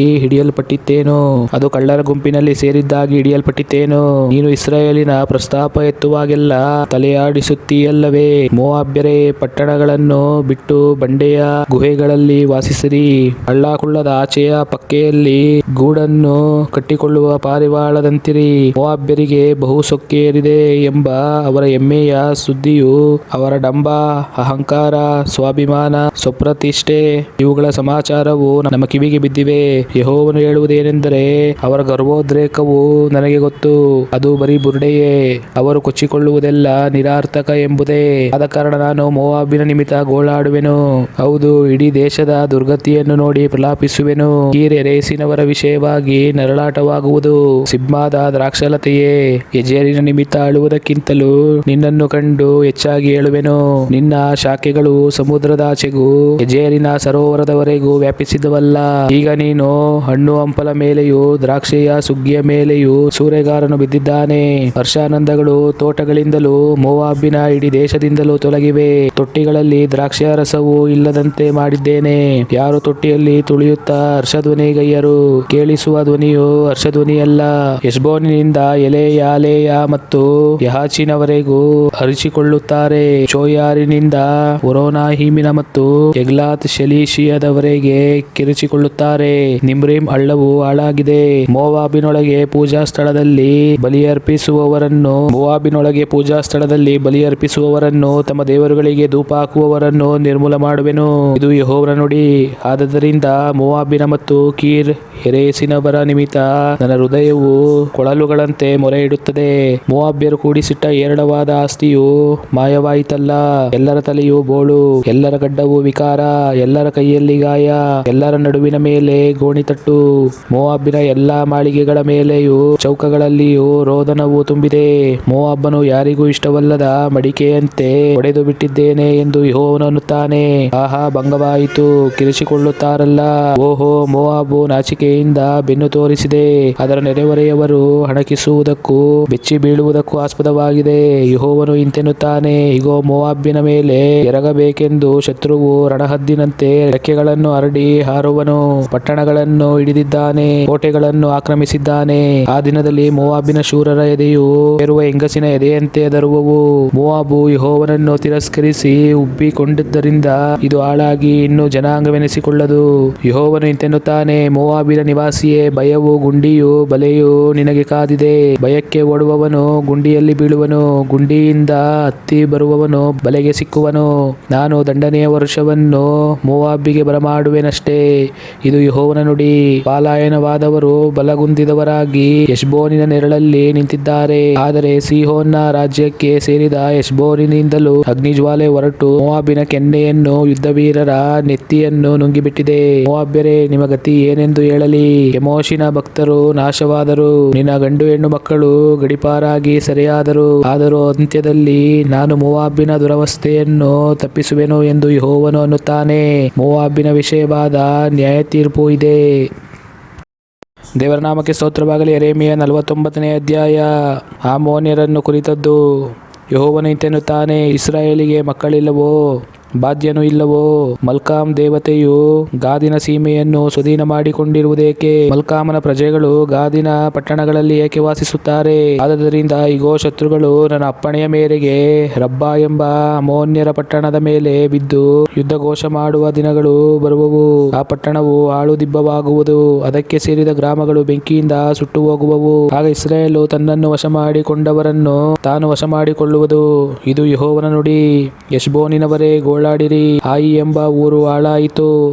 ಹಿಡಿಯಲ್ಪಟ್ಟಿತ್ತೇನೋ. ನೀನು ಇಸ್ರಾಯೇಲಿನ ಪ್ರಸ್ತಾಪ ಎತ್ತುವಾಗೆಲ್ಲ ತಲೆಯಾಡಿಸುತ್ತೀಯಲ್ಲವೇ. ಮೋವಾಬ್ಯರೇ, ಪಟ್ಟಣಗಳನ್ನು ಬಿಟ್ಟು ಬಂಡೆಯ ಗುಹೆಗಳಲ್ಲಿ ವಾಸಿಸಿರಿ. ಹಳ್ಳಕೊಳ್ಳದ ಆಚೆಯ ಪಕ್ಕೆಯಲ್ಲಿ ಗೂಡನ್ನು ಕಟ್ಟಿಕೊಳ್ಳುವ ಪಾರಿವಾಳದಂತಿರಿ. ಮೋವಾಬ್ಯರಿಗೆ ಬಹು ಸೊಕ್ಕೇರಿದೆ ಎಂಬ ಅವರ ಹೆಮ್ಮೆಯ ಸುದ್ದಿಯು, ಅವರ ಡಂಭ, ಅಹಂಕಾರ, ಸ್ವಾಭಿಮಾನ, ಸ್ವಪ್ರತಿಷ್ಠೆ ಇವುಗಳ ಸಮಾಚಾರವು ನಮ್ಮ ಕಿವಿಗೆ ಬಿದ್ದಿವೆ. ಯೆಹೋವನು ಹೇಳುವುದೇನೆಂದರೆ, ಅವರ ಗರ್ವೋದ್ರೇಕವು ನನಗೆ ಗೊತ್ತು. ಅದು ಬರೀ ಬುರುಡೆಯೇ. ಅವರು ಕೊಚ್ಚಿಕೊಳ್ಳುವುದೆಲ್ಲ ನಿರರ್ಥಕ ಎಂಬುದೇ. ಆದ ಕಾರಣ ನಾನು ಮೋವಾಬಿನ ನಿಮಿತ್ತ ಗೋಳಾಡುವೆನು. ಹೌದು, ಇಡೀ ದೇಶದ ದುರ್ಗತಿಯನ್ನು ನೋಡಿ ಪ್ರಲಾಪಿಸುವೆನು. ಕೀರ್ ಹೆರೆಸಿನವರ ವಿಷಯವಾಗಿ ನರಳಾಟವಾಗುವುದು. ಸಿಬ್ಮಾದ ದ್ರಾಕ್ಷಾಲತೆಯೇ, ಯಜೇರಿನ ನಿಮಿತ್ತ ಅಳುವುದಕ್ಕಿಂತಲೂ ನಿನ್ನನ್ನು ಕಂಡು ಹೆಚ್ಚಾಗಿ ಹೇಳುವೆನು. ನಿನ್ನ ಶಾಖೆಗಳು ಸಮುದ್ರದಾಚೆಗೂ ಯಜೇರಿನ ಸರೋವರದವರೆಗೂ ವ್ಯಾಪಿಸಿದವಲ್ಲ. ಈಗ ನೀನು ಹಣ್ಣು ಹಂಪಲ ಮೇಲೆಯೂ ದ್ರಾಕ್ಷಿಯ ಸುಗ್ಗಿಯ ಮೇಲೆಯೂ ಸೂರೆಗಾರನು ಬಿದ್ದಿದ್ದಾನೆ. ಹರ್ಷಾನಂದಗಳು ತೋಟಗಳಿಂದಲೂ ಮೋವಾಬಿನ ಇಡೀ ದೇಶದಿಂದಲೂ ತೊಲಗಿವೆ. ತೊಟ್ಟಿಗಳಲ್ಲಿ ದ್ರಾಕ್ಷಿಯ ರಸವು ಇಲ್ಲದಂತೆ ಮಾಡಿದ್ದೇನೆ. ಯಾರು ತೊಟ್ಟಿಯಲ್ಲಿ ತುಳಿಯುತ್ತಾ ಹರ್ಷಧ್ವನಿಗೈಯರು. ಕೇಳಿಸುವ ಧ್ವನಿಯು ಹರ್ಷಧ್ವನಿಯಲ್ಲ. ಹೆಷ್ಬೋನಿನಿಂದ ಎಲೆಯಾಲೆಯ ಮತ್ತು ಯಹಾಚಿನವರೆಗೂ ಅರಿಚಿಕೊಳ್ಳುತ್ತಾರೆ. ಚೋಯಾರಿನಿಂದ ಹೊರೋನಾಹಿಮಿನ ಮತ್ತು ಎಗ್ಲಾತ್ ಶೆಲಿಶಿಯದವರೆಗೆ ಕಿರಿಚಿಕೊಳ್ಳುತ್ತಾರೆ. ನಿಮ್ರೀಮ್ ಹಳ್ಳವು ಹಾಳಾಗಿದೆ. ಮೋವಾಬಿನೊಳಗೆ ಪೂಜಾ ಸ್ಥಳದಲ್ಲಿ ಬಲಿಯರ್ಪಿಸುವವರನ್ನು ತಮ್ಮ ದೇವರುಗಳಿಗೆ ಧೂಪ ಹಾಕುವವರನ್ನು ನಿರ್ಮೂಲ ಮಾಡುವೆನು. ಇದು ಯೆಹೋವನ ನುಡಿ. ಆದದರಿಂದ ಮೋವಾಬಿನ ಮತ್ತು ಕೀರ್ ಹೆರೆಸಿನವರ ನಿಮಿತ್ತ ನನ್ನ ಹೃದಯವು ಕೊಳಲುಗಳಂತೆ ಮೊರೆ ಇಡುತ್ತದೆ. ಮೋವಾಬ್ಯರು ಕೂಡಿಸಿಟ್ಟ ಹೇರಳವಾದ ಆಸ್ತಿಯು ಮಾಯವಾಯಿತಲ್ಲ. ಎಲ್ಲರ ತಲೆಯು ಬೋಳು, ಎಲ್ಲರ ಗಡ್ಡವು ವಿಕಾರ, ಎಲ್ಲರ ಕೈಯಲ್ಲಿ ಗಾಯ, ಎಲ್ಲರ ನಡುವಿನ ಮೇಲೆ ಗೋಣಿತಟ್ಟು. ಮೋವಾಬಿನ ಎಲ್ಲಾ ಮಾಳಿಗೆಗಳ ಮೇಲೆಯೂ ಚೌಕಗಳಲ್ಲಿಯೂ ರೋದನವು ತುಂಬಿದೆ. ಮೋವಾಬನು ಯಾರಿಗೂ ಇಷ್ಟವಲ್ಲದ ಮಡಿಕೆಯಂತೆ ಒಡೆದು ಬಿಟ್ಟಿದ್ದೇನೆ ಎಂದು ಯೆಹೋವನು ಅನ್ನುತ್ತಾನೆ. ಆಹಾ, ಭಂಗವಾಯಿತು, ಕಿರಿಚಿಕೊಳ್ಳುತ್ತಾರಲ್ಲ. ಓಹೋ, ಮೋವಾಬು ನಾಚಿಕೆಯಿಂದ ಬೆನ್ನು ತೋರಿಸಿದೆ. ಅದರ ನೆರೆಹೊರೆಯವರು ಹಣಕಿಸುವುದಕ್ಕೂ ಬೆಚ್ಚಿ ಬೀಳುವುದಕ್ಕೂ ಆಸ್ಪದವಾಗಿದೆ. ಯೆಹೋವನು ಇಂತೆನ್ನುತ್ತಾನೆ, ಇಗೋ, ಮೋವಾಬಿನ ಮೇಲೆ ಎರಗಬೇಕೆಂದು ಶತ್ರುವು ರಣಹದ್ದಿನಂತೆ ರೆಕ್ಕೆಗಳನ್ನು ಹರಡಿ ಹಾರುವನು. ಪಟ್ಟಣಗಳನ್ನು ಹಿಡಿದಿದ್ದಾನೆ, ಕೋಟೆಗಳನ್ನು ಆಕ್ರಮಿಸಿದ್ದಾನೆ. ಆ ದಿನದಲ್ಲಿ ಮೋವಾಬಿನ ಶೂರರ ಎದೆಯು ಏರುವ ಹೆಂಗಸಿನ ಎದೆಯಂತೆ ಅದರುವವು. ಮೋವಾಬು ಯೆಹೋವನನ್ನು ತಿರಸ್ಕರಿಸಿ ಉಬ್ಬಿಕೊಂಡಿದ್ದರಿಂದ ಇದು ಹಾಳಾಗಿ ಇನ್ನು ಜನಾಂಗವೆನಿಸಿಕೊಳ್ಳದು. ಯೆಹೋವನು ಇಂತೆನ್ನುತ್ತಾನೆ, ಮೋವಾಬಿನ ನಿವಾಸಿಯೇ, ಭಯವೂ ಗುಂಡಿಯೂ ಬಲೆಯೂ ನಿನಗೆ ಕಾದಿದೆ. ಭಯಕ್ಕೆ ಓಡುವವನು ಗುಂಡಿಯಲ್ಲಿ ಬೀಳುವನು, ಗುಂಡಿಯಿಂದ ಹತ್ತಿ ಬರುವವನು ಬಲೆಗೆ ಸಿಕ್ಕುವನು. ನಾನು ದಂಡನೆಯ ವರ್ಷವನ್ನು ಮೋವಾಬಿಗೆ ಬರಮಾಡುವೆನಷ್ಟೇ. ಇದು ಯೆಹೋವನ ನುಡಿ. ಪಲಾಯನವಾದವರು ಬಲಗುಂದಿದವರಾಗಿ ಹೆಷ್ಬೋನಿನ ನೆರಳಲ್ಲಿ ನಿಂತಿದ್ದಾರೆ. ಆದರೆ ಸೀಹೋನ್ನ ರಾಜ್ಯಕ್ಕೆ ಸೇರಿದ ಹೆಷ್ಬೋನಿನಿಂದಲೂ ಅಗ್ನಿಜ್ವಾಲೆ ಹೊರಟು ಮೋವಾಬಿನ ಕೆನ್ನೆಯನ್ನು ಯುದ್ಧವೀರರ ನೆತ್ತಿಯನ್ನು ನುಂಗಿಬಿಟ್ಟಿದೆ. ಮೋವಾಬ್ಯರೇ, ನಿಮ್ಮ ಗತಿ ಏನೆಂದು ಹೇಳಲಿ. ಕೆಮೋಷಿನ ಭಕ್ತರು ನಾಶವಾದರು, ನಿನ್ನ ಗಂಡು ಹೆಣ್ಣು ಮಕ್ಕಳು ಗಡೀಪಾರಾಗಿ ಸೆರೆಯಾದರು. ಆದರೂ ಅಂತ್ಯದಲ್ಲಿ ನಾನು ಮೋವಾಬಿನ ದುರವಸ್ಥೆಯನ್ನು ತಪ್ಪಿಸುವೆನು ಎಂದು ಯೆಹೋವನು ಅನ್ನುತ್ತಾನೆ. ಮೋವಾಬಿನ ವಿಷಯವಾದ ನ್ಯಾಯ ತೀರ್ಪು ಇದೆ. ದೇವರ ನಾಮಕ್ಕೆ ಸ್ತೋತ್ರವಾಗಲಿ. ಯೆರೆಮೀಯ 49ನೇ ಅಧ್ಯಾಯ. ಆಮೋನ್ಯರನ್ನು ಕುರಿತದ್ದು. ಯೆಹೋವನು ಇಂತೆನ್ನುತ್ತಾನೆ, ಇಸ್ರಾಯೇಲಿಗೆ ಮಕ್ಕಳಿಲ್ಲವೋ? ಬಾಧ್ಯನೂ ಇಲ್ಲವೋ? ಮಲ್ಕಾಮ್ ದೇವತೆಯು ಗಾದಿನ ಸೀಮೆಯನ್ನು ಸ್ವಾಧೀನ ಮಾಡಿಕೊಂಡಿರುವುದೇಕೆ? ಮಲ್ಕಾಮನ ಪ್ರಜೆಗಳು ಗಾದಿನ ಪಟ್ಟಣಗಳಲ್ಲಿ ಏಕೆ ವಾಸಿಸುತ್ತಾರೆ? ಆದ್ದರಿಂದ ಇಗೋ, ಶತ್ರುಗಳು ನನ್ನ ಅಪ್ಪಣೆಯ ಮೇರೆಗೆ ರಬ್ಬಾ ಎಂಬ ಅಮ್ಮೋನ್ಯರ ಪಟ್ಟಣದ ಮೇಲೆ ಬಿದ್ದು ಯುದ್ಧಘೋಷ ಮಾಡುವ ದಿನಗಳು ಬರುವವು. ಆ ಪಟ್ಟಣವು ಹಾಳುದಿಬ್ಬವಾಗುವುದು, ಅದಕ್ಕೆ ಸೇರಿದ ಗ್ರಾಮಗಳು ಬೆಂಕಿಯಿಂದ ಸುಟ್ಟು ಹೋಗುವವು. ಆಗ ಇಸ್ರಾಯೇಲು ತನ್ನನ್ನು ವಶ ಮಾಡಿಕೊಂಡವರನ್ನು ತಾನು ವಶ ಮಾಡಿಕೊಳ್ಳುವುದು. ಇದು ಯೆಹೋವನ ನುಡಿ. ಹೆಷ್ಬೋನಿನವರೇ, ಗೋಳಾಡಿರಿ, ಆಯಿ ಎಂಬ ಊರು ಹಾಳಾಯಿತು.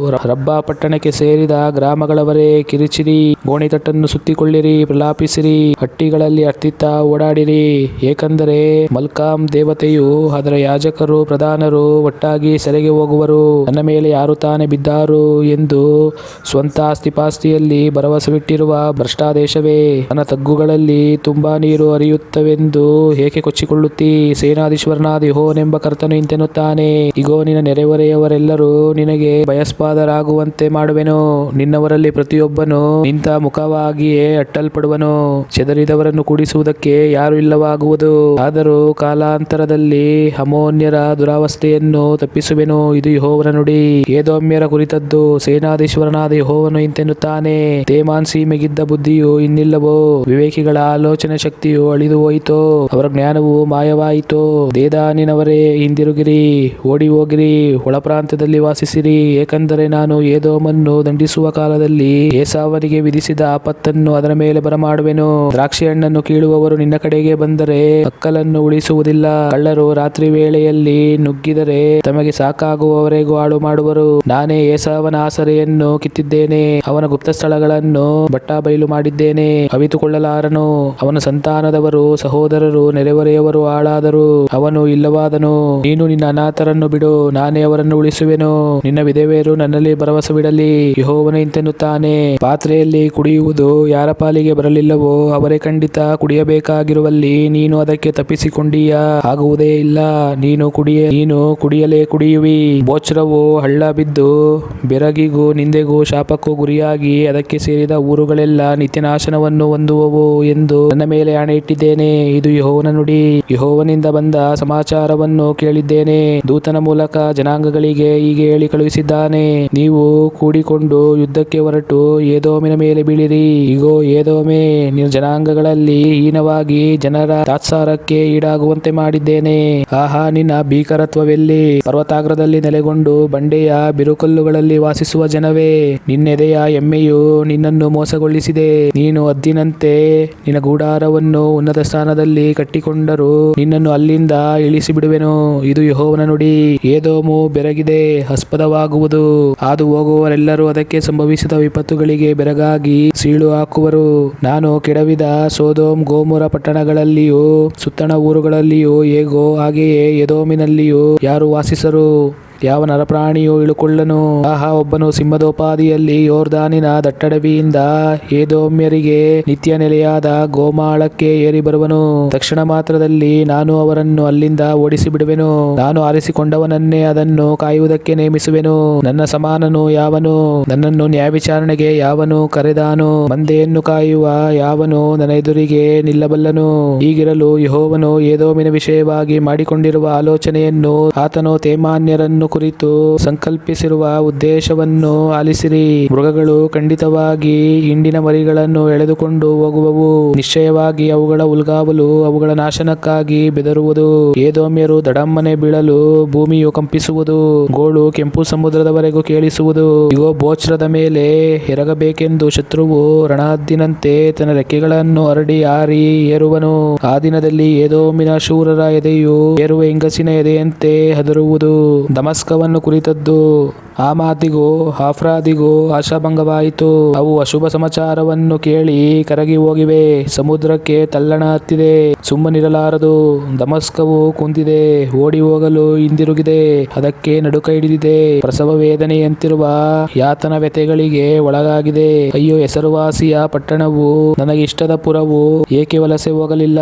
ರಬ್ಬಾ ಪಟ್ಟಣಕ್ಕೆ ಸೇರಿದ ಗ್ರಾಮಗಳವರೇ, ಕಿರಿಚಿರಿ, ಗೋಣಿತಟ್ಟನ್ನು ಸುತ್ತಿಕೊಳ್ಳಿರಿ, ಪ್ರಲಾಪಿಸಿರಿ, ಹಟ್ಟಿಗಳಲ್ಲಿ ಅತ್ತಿತ್ತ ಓಡಾಡಿರಿ. ಏಕೆಂದರೆ ಮಲ್ಕಾಮ್ ದೇವತೆಯು ಅದರ ಯಾಜಕರು ಪ್ರಧಾನರು ಒಟ್ಟಾಗಿ ಸೆರೆಗೆ ಹೋಗುವರು. ನನ್ನ ಮೇಲೆ ಯಾರು ತಾನೇ ಬಿದ್ದಾರು ಎಂದು ಸ್ವಂತ ಆಸ್ತಿಪಾಸ್ತಿಯಲ್ಲಿ ಭರವಸವಿಟ್ಟಿರುವ ಭ್ರಷ್ಟಾದೇಶವೇ, ನನ್ನ ತಗ್ಗುಗಳಲ್ಲಿ ತುಂಬಾ ನೀರು ಹರಿಯುತ್ತವೆಂದು ಏಕೆ ಕೊಚ್ಚಿಕೊಳ್ಳುತ್ತೀ? ಸೇನಾಧೀಶ್ವರನಾದ ಯೆಹೋವನೆಂಬ ಕರ್ತನು ಇಂತೆನ್ನುತ್ತಾನೆ, ಇಗೋ, ನಿನ್ನ ನೆರೆಹೊರೆಯವರೆಲ್ಲರೂ ನಿನಗೆ ಭಯಸ್ಪಾದರಾಗುವಂತೆ ಮಾಡುವೆನು. ನಿನ್ನವರಲ್ಲಿ ಪ್ರತಿಯೊಬ್ಬನು ನಿಂತ ಮುಖವಾಗಿಯೇ ಅಟ್ಟಲ್ಪಡುವನು. ಚೆದರಿದವರನ್ನು ಕೂಡಿಸುವುದಕ್ಕೆ ಯಾರು ಇಲ್ಲವಾಗುವುದು. ಆದರೂ ಕಾಲಾಂತರದಲ್ಲಿ ಅಮ್ಮೋನ್ಯರ ದುರಾವಸ್ಥೆಯನ್ನು ತಪ್ಪಿಸುವೆನು. ಇದು ಯೆಹೋವನ ನುಡಿ. ಏದೋಮ್ಯರ ಕುರಿತದ್ದು. ಸೇನಾಧೀಶ್ವರನಾದ ಯೆಹೋವನು ಇಂತೆನ್ನುತ್ತಾನೆ, ತೇಮಾನ್ ಸೀಮೆಗಿದ್ದ ಬುದ್ಧಿಯು ಇನ್ನಿಲ್ಲವೋ? ವಿವೇಕಿಗಳ ಆಲೋಚನೆ ಶಕ್ತಿಯು ಅಳಿದು ಹೋಯಿತೋ? ಅವರ ಜ್ಞಾನವು ಮಾಯವಾಯಿತೋ? ದೇದಾನಿನವರೇ, ಹಿಂದಿರುಗಿರಿ, ಓಡಿ ಹೋಗಿರಿ, ಒಳಪ್ರಾಂತ್ಯದಲ್ಲಿ ವಾಸಿಸಿರಿ. ಏಕೆಂದರೆ ನಾನು ಏದೋಮನ್ನು ದಂಡಿಸುವ ಕಾಲದಲ್ಲಿ ಏಸಾವನಿಗೆ ವಿಧಿಸಿದ ಆಪತ್ತನ್ನು ಅದರ ಮೇಲೆ ಬರಮಾಡುವೆನು. ದ್ರಾಕ್ಷಿ ಹಣ್ಣನ್ನು ಕೀಳುವವರು ನಿನ್ನ ಕಡೆಗೆ ಬಂದರೆ ಅಕ್ಕಲನ್ನು ಉಳಿಸುವುದಿಲ್ಲ. ಕಳ್ಳರು ರಾತ್ರಿ ವೇಳೆಯಲ್ಲಿ ನುಗ್ಗಿದರೆ ತಮಗೆ ಸಾಕಾಗುವವರೆಗೂ ಹಾಳು ಮಾಡುವರು. ನಾನೇ ಏಸಾವನ ಆಸರೆಯನ್ನು ಕಿತ್ತಿದ್ದೇನೆ, ಅವನ ಗುಪ್ತ ಸ್ಥಳಗಳನ್ನು ಬಟ್ಟಾಬೈಲು ಮಾಡಿದ್ದೇನೆ. ಅವಿತುಕೊಳ್ಳಲಾರನು. ಅವನ ಸಂತಾನದವರು, ಸಹೋದರರು, ನೆರೆಹೊರೆಯವರು ಹಾಳಾದರು, ಅವನು ಇಲ್ಲವಾದನು. ನೀನು ನಿನ್ನ ಅನಾಥರನ್ನು ಬಿಡು, ನಾನೇ ಅವರನ್ನು ಉಳಿಸುವೆನು. ನಿನ್ನ ವಿಧವೆಯರು ನನ್ನಲ್ಲಿ ಭರವಸವಿಡಲಿ. ಯೆಹೋವನು ಇಂತೆನ್ನುತ್ತಾನೆ, ಪಾತ್ರೆಯಲ್ಲಿ ಕುಡಿಯುವುದು ಯಾರ ಪಾಲಿಗೆ ಬರಲಿಲ್ಲವೋ ಅವರೇ ಖಂಡಿತ ಕುಡಿಯಬೇಕಾಗಿರುವಲ್ಲಿ ನೀನು ಅದಕ್ಕೆ ತಪ್ಪಿಸಿಕೊಂಡೀಯಾ? ಆಗುವುದೇ ಇಲ್ಲ. ನೀನು ಕುಡಿಯಲೇ ಕುಡಿಯುವಿ. ಬೋಚ್ರವು ಹಳ್ಳ ಬಿದ್ದು ಬೆರಗಿಗೂ ನಿಂದೆಗೂ ಶಾಪಕ್ಕೂ ಗುರಿಯಾಗಿ ಅದಕ್ಕೆ ಸೇರಿದ ಊರುಗಳೆಲ್ಲ ನಿತ್ಯನಾಶನವನ್ನು ಹೊಂದುವವು ಎಂದು ನನ್ನ ಮೇಲೆ ಆಣೆ ಇಟ್ಟಿದ್ದೇನೆ. ಇದು ಯೆಹೋವನ ನುಡಿ. ಯೆಹೋವನಿಂದ ಬಂದ ಸಮಾಚಾರವನ್ನು ಕೇಳಿದ್ದೇನೆ. ದೂತನ ಮೂಲಕ ಜನಾಂಗಗಳಿಗೆ ಹೀಗೆ ಹೇಳಿ ಕಳುಹಿಸಿದ್ದಾನೆ, ನೀವು ಕೂಡಿಕೊಂಡು ಯುದ್ಧಕ್ಕೆ ಹೊರಟು ಏದೋಮಿನ ಮೇಲೆ ಬೀಳಿರಿ. ಇಗೋ, ಏದೋಮೇ, ನಿನ್ನ ಜನಾಂಗಗಳಲ್ಲಿ ಹೀನವಾಗಿ ಜನರ ತಾತ್ಸಾರಕ್ಕೆ ಈಡಾಗುವಂತೆ ಮಾಡಿದ್ದೇನೆ. ಆಹಾ, ನಿನ್ನ ಭೀಕರತ್ವವೆಲ್ಲಿ? ಪರ್ವತಾಗ್ರದಲ್ಲಿ ನೆಲೆಗೊಂಡು ಬಂಡೆಯ ಬಿರುಕಲ್ಲುಗಳಲ್ಲಿ ವಾಸಿಸುವ ಜನವೇ, ನಿನ್ನೆದೆಯ ಎಮ್ಮೆಯು ನಿನ್ನನ್ನು ಮೋಸಗೊಳಿಸಿದೆ. ನೀನು ಹದ್ದಿನಂತೆ ನಿನ್ನ ಗೂಡಾರವನ್ನು ಉನ್ನತ ಸ್ಥಾನದಲ್ಲಿ ಕಟ್ಟಿಕೊಂಡರೂ ನಿನ್ನನ್ನು ಅಲ್ಲಿಂದ ಇಳಿಸಿ ಬಿಡುವೆನು. ಇದು ಯೆಹೋವನ ನುಡಿ. ಏದೋಮು ಬೆರಗಿದೆ, ಆಸ್ಪದವಾಗುವುದು. ಹಾದು ಹೋಗುವವರೆಲ್ಲರೂ ಅದಕ್ಕೆ ಸಂಭವಿಸಿದ ವಿಪತ್ತುಗಳಿಗೆ ಬೆರಗಾಗಿ ಸೀಳು ಹಾಕುವರು. ನಾನು ಕೆಡವಿದ ಸೊದೋಮ್ ಗೋಮೋರ ಪಟ್ಟಣಗಳಲ್ಲಿಯೂ ಸುತ್ತಣ ಊರುಗಳಲ್ಲಿಯೂ ಹೇಗೋ ಹಾಗೆಯೇ ಏದೋಮಿನಲ್ಲಿಯೂ ಯಾರು ವಾಸಿಸರು? ಯಾವ ನರಪ್ರಾಣಿಯೂ ಇಳುಕೊಳ್ಳನು. ಆಹಾ, ಒಬ್ಬನು ಸಿಂಹದೋಪಾದಿಯಲ್ಲಿ ಯೋರ್ದಾನಿನ ದಟ್ಟಡವಿಯಿಂದ ಏದೋಮ್ಯರಿಗೆ ನಿತ್ಯ ನೆಲೆಯಾದ ಗೋಮಾಳಕ್ಕೆ ಏರಿ ಬರುವನು. ತಕ್ಷಣ ಮಾತ್ರದಲ್ಲಿ ನಾನು ಅವರನ್ನು ಅಲ್ಲಿಂದ ಓಡಿಸಿ ಬಿಡುವೆನು. ನಾನು ಆರಿಸಿಕೊಂಡವನನ್ನೇ ಅದನ್ನು ಕಾಯುವುದಕ್ಕೆ ನೇಮಿಸುವೆನು. ನನ್ನ ಸಮಾನನು ಯಾವನು? ನನ್ನನ್ನು ನ್ಯಾಯವಿಚಾರಣೆಗೆ ಯಾವನು ಕರೆದಾನು? ಮಂದೆಯನ್ನು ಕಾಯುವ ಯಾವನು ನನ್ನ ಎದುರಿಗೆ ನಿಲ್ಲಬಲ್ಲನು? ಹೀಗಿರಲು ಯೆಹೋವನು ಏದೋಮಿನ ವಿಷಯವಾಗಿ ಮಾಡಿಕೊಂಡಿರುವ ಆಲೋಚನೆಯನ್ನು, ಆತನು ತೇಮಾನ್ಯರನ್ನು ಕುರಿತು ಸಂಕಲ್ಪಿಸಿರುವ ಉದ್ದೇಶವನ್ನು ಆಲಿಸಿರಿ. ಮೃಗಗಳು ಖಂಡಿತವಾಗಿ ಹಿಂಡಿನ ಮರಿಗಳನ್ನು ಎಳೆದುಕೊಂಡು ಹೋಗುವವು. ನಿಶ್ಚಯವಾಗಿ ಅವುಗಳ ಹುಲ್ಗಾವಲು ಅವುಗಳ ನಾಶನಕ್ಕಾಗಿ ಬೆದರುವುದು. ಏದೋಮ್ಯರು ದಡಮ್ಮನೆ ಬೀಳಲು ಭೂಮಿಯು ಕಂಪಿಸುವುದು. ಗೋಳು ಕೆಂಪು ಸಮುದ್ರದವರೆಗೂ ಕೇಳಿಸುವುದು. ಇಗೋ, ಬೋಚ್ರದ ಮೇಲೆ ಎರಗಬೇಕೆಂದು ಶತ್ರುವು ರಣಹದ್ದಿನಂತೆ ತನ್ನ ರೆಕ್ಕೆಗಳನ್ನು ಹರಡಿ ಹಾರಿ ಏರುವನು. ಆ ದಿನದಲ್ಲಿ ಏದೋಮಿನ ಶೂರರ ಎದೆಯು ಏರುವ ಹೆಂಗಸಿನ ಎದೆಯಂತೆ ಹದರುವುದು. ದಮಸ್ಕವನ್ನು ಕುರಿತದ್ದು. ಆಮಾದಿಗೂ ಆಫ್ರಾದಿಗೂ ಆಶಾಭಂಗವಾಯಿತು. ಅವು ಅಶುಭ ಸಮಾಚಾರವನ್ನು ಕೇಳಿ ಕರಗಿ ಹೋಗಿವೆ. ಸಮುದ್ರಕ್ಕೆ ತಲ್ಲಣ ಹತ್ತಿದೆ, ಸುಮ್ಮನಿರಲಾರದು. ದಮಸ್ಕವು ಕುಂದಿದೆ, ಓಡಿ ಹೋಗಲು ಹಿಂದಿರುಗಿದೆ. ಅದಕ್ಕೆ ನಡುಕ ಹಿಡಿದಿದೆ. ಪ್ರಸವ ವೇದನೆಯಂತಿರುವ ಯಾತನ ವ್ಯಥೆಗಳಿಗೆ ಒಳಗಾಗಿದೆ. ಅಯ್ಯೋ, ಹೆಸರುವಾಸಿಯ ಪಟ್ಟಣವು, ನನಗೆ ಇಷ್ಟದ ಪುರವು ಏಕೆ ವಲಸೆ ಹೋಗಲಿಲ್ಲ?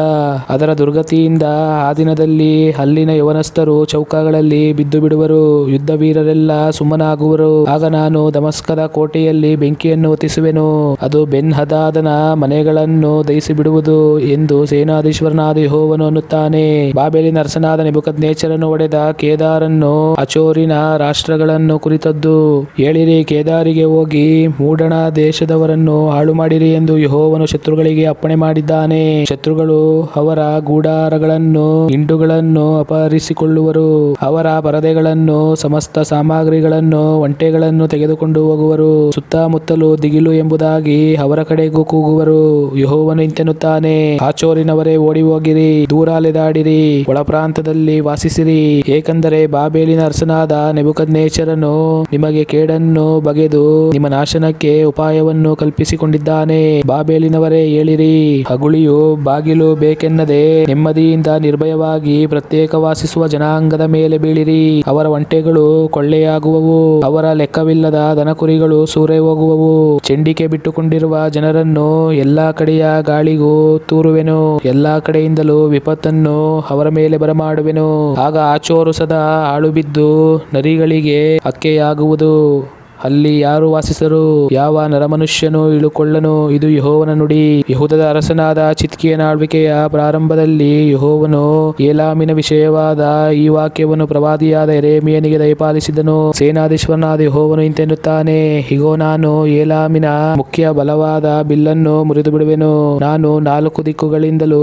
ಅದರ ದುರ್ಗತಿಯಿಂದ ಆ ದಿನದಲ್ಲಿ ಅಲ್ಲಿನ ಯವನಸ್ಥರು ಚೌಕಗಳಲ್ಲಿ ಬಿದ್ದು ಬಿಡುವರು. ಯುದ್ಧ ವೀರರೆಲ್ಲ ಸುಮ್ಮನ ಆಗುವರು. ಆಗ ನಾನು ದಮಸ್ಕದ ಕೋಟೆಯಲ್ಲಿ ಬೆಂಕಿಯನ್ನು ಹೊತ್ತಿಸುವೆನು, ಅದು ಬೆನ್ ಹದಾದನ ಮನೆಗಳನ್ನು ದಹಿಸಿ ಬಿಡುವುದು ಎಂದು ಸೇನಾಧೀಶ್ವರನಾದ ಯೆಹೋವನು ಅನ್ನುತ್ತಾನೆ. ಬಾಬೆಲಿನ ಅರಸನಾದ ನೆಬೂಕದ್ನೆಚ್ಚರನು ಹೊಡೆದ ಕೇದಾರನ್ನು ಅಚೋರಿನ ರಾಷ್ಟ್ರಗಳನ್ನು ಕುರಿತದ್ದು. ಹೇಳಿರಿ, ಕೇದಾರಿಗೆ ಹೋಗಿ ಮೂಡಣ ದೇಶದವರನ್ನು ಹಾಳು ಮಾಡಿರಿ ಎಂದು ಯೆಹೋವನು ಶತ್ರುಗಳಿಗೆ ಅಪ್ಪಣೆ ಮಾಡಿದ್ದಾನೆ. ಶತ್ರುಗಳು ಅವರ ಗೂಡಾರಗಳನ್ನು ಹಿಂಡುಗಳನ್ನು ಅಪಹರಿಸಿಕೊಳ್ಳುವರು, ಅವರ ಪರದೆಗಳನ್ನು ಸಮಸ್ತ ಸಾಮಗ್ರಿಗಳನ್ನು ಒಂಟೆಗಳನ್ನು ತೆಗೆದುಕೊಂಡು ಹೋಗುವರು. ಸುತ್ತಮುತ್ತಲೂ ದಿಗಿಲು ಎಂಬುದಾಗಿ ಅವರ ಕಡೆಗೂ ಕೂಗುವರು. ಯೆಹೋವನು ಇಂತೆನ್ನುತ್ತಾನೆ, ಆಚೋರಿನವರೇ ಓಡಿ ಹೋಗಿರಿ, ದೂರ ಅಲೆದಾಡಿರಿ, ಒಳಪ್ರಾಂತದಲ್ಲಿ ವಾಸಿಸಿರಿ, ಏಕೆಂದರೆ ಬಾಬೆಲಿನ ಅರಸನಾದ ನೆಬೂಕದ್ನೆಚ್ಚರನು ನಿಮಗೆ ಕೇಡನ್ನು ಬಗೆದು ನಿಮ್ಮ ನಾಶನಕ್ಕೆ ಉಪಾಯವನ್ನು ಕಲ್ಪಿಸಿಕೊಂಡಿದ್ದಾನೆ. ಬಾಬೆಲಿನವರೇ ಏಳಿರಿ, ಹಗುಳಿಯು ಬಾಗಿಲು ಬೇಕೆನ್ನದೆ ನೆಮ್ಮದಿಯಿಂದ ನಿರ್ಭಯವಾಗಿ ಪ್ರತ್ಯೇಕ ವಾಸಿಸುವ ಜನಾಂಗದ ಮೇಲೆ ಬೀಳಿರಿ. ಅವರ ಒಂಟೆಗಳು ಕೊಳ್ಳೆಯಾಗುವವು, ಅವರ ಲೆಕ್ಕವಿಲ್ಲದ ದನಕುರಿಗಳು ಸೂರೆ ಹೋಗುವವು. ಚೆಂಡಿಕೆ ಬಿಟ್ಟುಕೊಂಡಿರುವ ಜನರನ್ನು ಎಲ್ಲಾ ಕಡೆಯ ಗಾಳಿಗೂ ತೂರುವೆನು, ಎಲ್ಲಾ ಕಡೆಯಿಂದಲೂ ವಿಪತ್ತನ್ನು ಅವರ ಮೇಲೆ ಬರಮಾಡುವೆನು. ಆಗ ಆಚೋರು ಸದಾ ಹಾಳುಬಿದ್ದು ನರಿಗಳಿಗೆ ಹಕ್ಕೆಯಾಗುವುದು. ಅಲ್ಲಿ ಯಾರು ವಾಸಿಸರು? ಯಾವ ನರಮನುಷ್ಯನು ಇಳುಕೊಳ್ಳನು? ಇದು ಯೆಹೋವನ ನುಡಿ. ಯೆಹೂದದ ಅರಸನಾದ ಚಿದ್ಕೀಯನ ಆಳ್ವಿಕೆಯ ಪ್ರಾರಂಭದಲ್ಲಿ ಯೆಹೋವನು ಏಲಾಮಿನ ವಿಷಯವಾದ ಈ ವಾಕ್ಯವನ್ನು ಪ್ರವಾದಿಯಾದ ಯೆರೆಮೀಯನಿಗೆ ದಯಪಾಲಿಸಿದನು. ಸೇನಾಧೀಶ್ವರನಾದ ಯೆಹೋವನು ಇಂತೆನ್ನುತ್ತಾನೆ, ಇಗೋ, ನಾನು ಏಲಾಮಿನ ಮುಖ್ಯ ಬಲವಾದ ಬಿಲ್ಲನ್ನು ಮುರಿದು ಬಿಡುವೆನು. ನಾನು 4 ದಿಕ್ಕುಗಳಿಂದಲೂ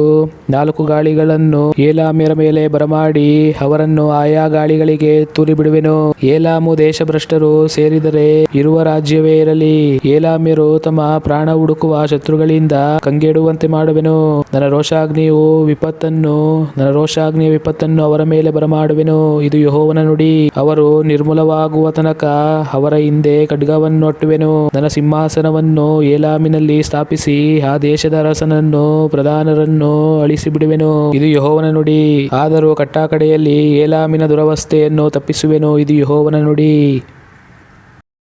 4 ಗಾಳಿಗಳನ್ನು ಏಲಾಮ್ಯರ ಮೇಲೆ ಬರಮಾಡಿ ಅವರನ್ನು ಆಯಾ ಗಾಳಿಗಳಿಗೆ ತೂರಿಬಿಡುವೆನು. ಏಲಾಮು ದೇಶಭ್ರಷ್ಟರು ಸೇರಿದರೆ ಇರುವ ರಾಜ್ಯವೇ ಇರಲಿ. ಏಲಾಮ್ಯರು ತಮ್ಮ ಪ್ರಾಣ ಹುಡುಕುವ ಶತ್ರುಗಳಿಂದ ಕಂಗೆಡುವಂತೆ ಮಾಡುವೆನು. ನನ್ನ ರೋಷಾಗ್ನಿಯ ವಿಪತ್ತನ್ನು ಅವರ ಮೇಲೆ ಬರಮಾಡುವೆನು. ಇದು ಯೆಹೋವನ ನುಡಿ. ಅವರು ನಿರ್ಮೂಲವಾಗುವ ತನಕ ಅವರ ಹಿಂದೆ ಖಡ್ಗವನ್ನು ಅಟ್ಟುವೆನು. ನನ್ನ ಸಿಂಹಾಸನವನ್ನು ಏಲಾಮಿನಲ್ಲಿ ಸ್ಥಾಪಿಸಿ ಆ ದೇಶದ ಅರಸನನ್ನು ಪ್ರಧಾನರನ್ನು ಅಳಿಸಿ ಬಿಡುವೆನು. ಇದು ಯೆಹೋವನ ನುಡಿ. ಆದರೂ ಕಟ್ಟಕಡೆಯಲ್ಲಿ ಏಲಾಮಿನ ದುರವಸ್ಥೆಯನ್ನು ತಪ್ಪಿಸುವೆನು. ಇದು ಯೆಹೋವನ ನುಡಿ.